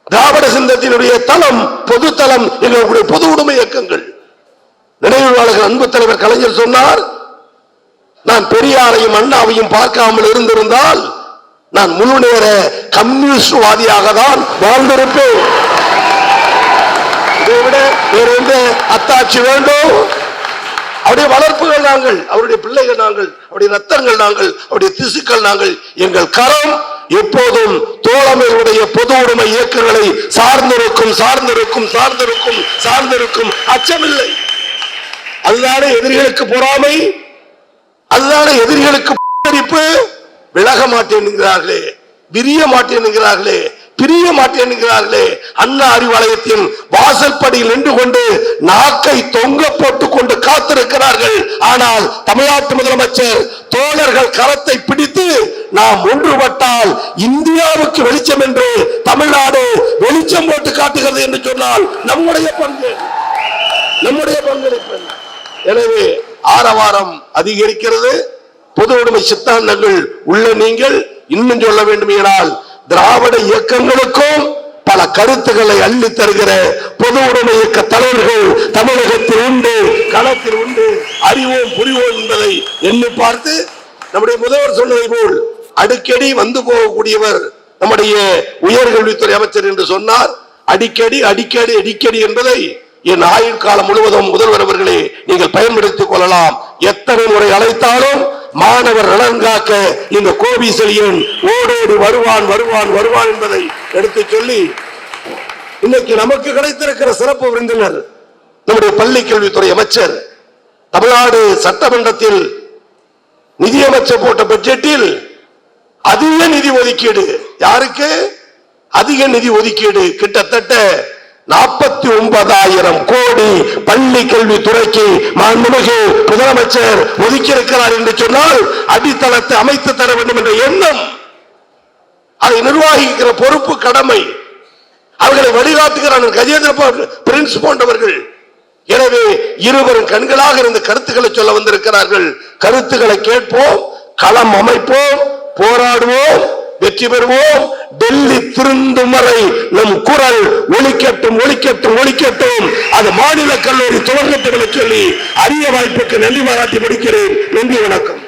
திராவிட சிந்தத்தினுடைய தளம் பொது தளம் எங்களுடைய பொது உடைமை இயக்கங்கள். நினைவாளர்கள் அன்பு தலைவர் கலைஞர் சொன்னார், நான் பெரியாரையும் அண்ணாவையும் பார்க்காமல் இருந்திருந்தால் நான் முழு நேர கம்யூனிஸ்ட்வாதியாக தான் வாழ்ந்திருப்பேன். இதை விட வேற எந்த அத்தாட்சி வேண்டும்? அவருடைய வளர்ப்புகள் நாங்கள், அவருடைய பிள்ளைகள் நாங்கள், அவருடைய ரத்தங்கள் நாங்கள், அவருடைய திசுக்கள் நாங்கள். எங்கள் கரம் எப்போதும் தோழமையுடைய பொது உடைமை இயக்கங்களை சார்ந்திருக்கும் சார்ந்திருக்கும் சார்ந்திருக்கும் சார்ந்திருக்கும். அச்சமில்லை. அதுதானே எதிரிகளுக்கு பொறாமை, அதுதானே எதிரிகளுக்கு விலக மாட்டேன் என்கிறார்களே, விரிய மாட்டேன் என்கிறார்களே, பிரிய மாட்டேன் என்கிறார்களே. அண்ணா அறிவாலயத்தின் வாசல்படியில் நின்று கொண்டு நாக்கை தொங்க போட்டுக் கொண்டு காத்திருக்கிறார்கள். ஆனால் தமிழ்நாட்டு முதலமைச்சர் தோழர்கள் கரத்தை பிடித்து நாம் ஒன்றுபட்டால் இந்தியாவுக்கு வெளிச்சம் என்று தமிழ்நாடு வெளிச்சம் போட்டு காட்டுகிறது என்று சொன்னால் நம்முடைய பங்கு, நம்முடைய பங்களிப்பு. எனவே ஆரவாரம் அதிகரிக்கிறது. பொது உடைமை சித்தாந்தங்கள் உள்ள நீங்கள் இன்னும் சொல்ல வேண்டும் என்றால் திராவிட இயக்கங்களுக்கும் பல கருத்துக்களை அள்ளி தருகிற பொது உடைமை இயக்க தலைவர்கள் தமிழகத்தில் உண்டு, களத்தில் உண்டு. அறிவோம் புரிவோம் என்பதை எண்ணி பார்த்து நம்முடைய முதல்வர் சொன்னதை போல் அடிக்கடி வந்து போகக்கூடியவர் நம்முடைய உயர்கல்வித்துறை அமைச்சர் என்று சொன்னார். அடிக்கடி அடிக்கடி அடிக்கடி என்பதை என் ஆயுள் காலம் முழுவதும் முதல்வர் அவர்களே நீங்கள் பயன்படுத்திக் கொள்ளலாம். எத்தனை முறை அழைத்தாலும் மாணவர் நலன் காக்க இந்த கோபி செழியன் ஓடோடி வருவான் வருவான் வருவான் என்பதை எடுத்து சொல்லி இன்னைக்கு நமக்கு கிடைத்திருக்கிற சிறப்பு விருந்தினர் நம்முடைய பள்ளி கல்வித்துறை அமைச்சர். தமிழ்நாடு சட்டமன்றத்தில் நிதியமைச்சர் போட்ட பட்ஜெட்டில் அதிக நிதி ஒதுக்கீடு. யாருக்கு அதிக நிதி ஒதுக்கீடு? கிட்டத்தட்ட 49,000 கோடி பள்ளி கல்வித்துறைக்கு மாண்புமிகு முதலமைச்சர் ஒதுக்கியிருக்கிறார் என்று சொன்னால் அடித்தளத்தை அமைத்து தர வேண்டும் என்ற எண்ணம், அதை நிர்வகிக்கிற பொறுப்பு கடமை, அவர்களை வழிகாட்டுகிறார் கஜேந்திர பிரின்ஸ் போன்றவர்கள். எனவே இருவரும் கண்களாக இருந்து கருத்துக்களை சொல்ல வந்திருக்கிறார்கள். கருத்துக்களை கேட்போம், களம் அமைப்போம், போராடுவோம், வெற்றி பெறுவோம். டெல்லி திருந்தும் வரை நம் குரல் ஒலிக்கட்டும் ஒலிக்கட்டும் ஒலிக்கட்டும். அது மாநில கல்லூரி துவங்கட்டும் என சொல்லி அரிய வாய்ப்புக்கு நன்றி பாராட்டி முடிக்கிறேன். நன்றி, வணக்கம்.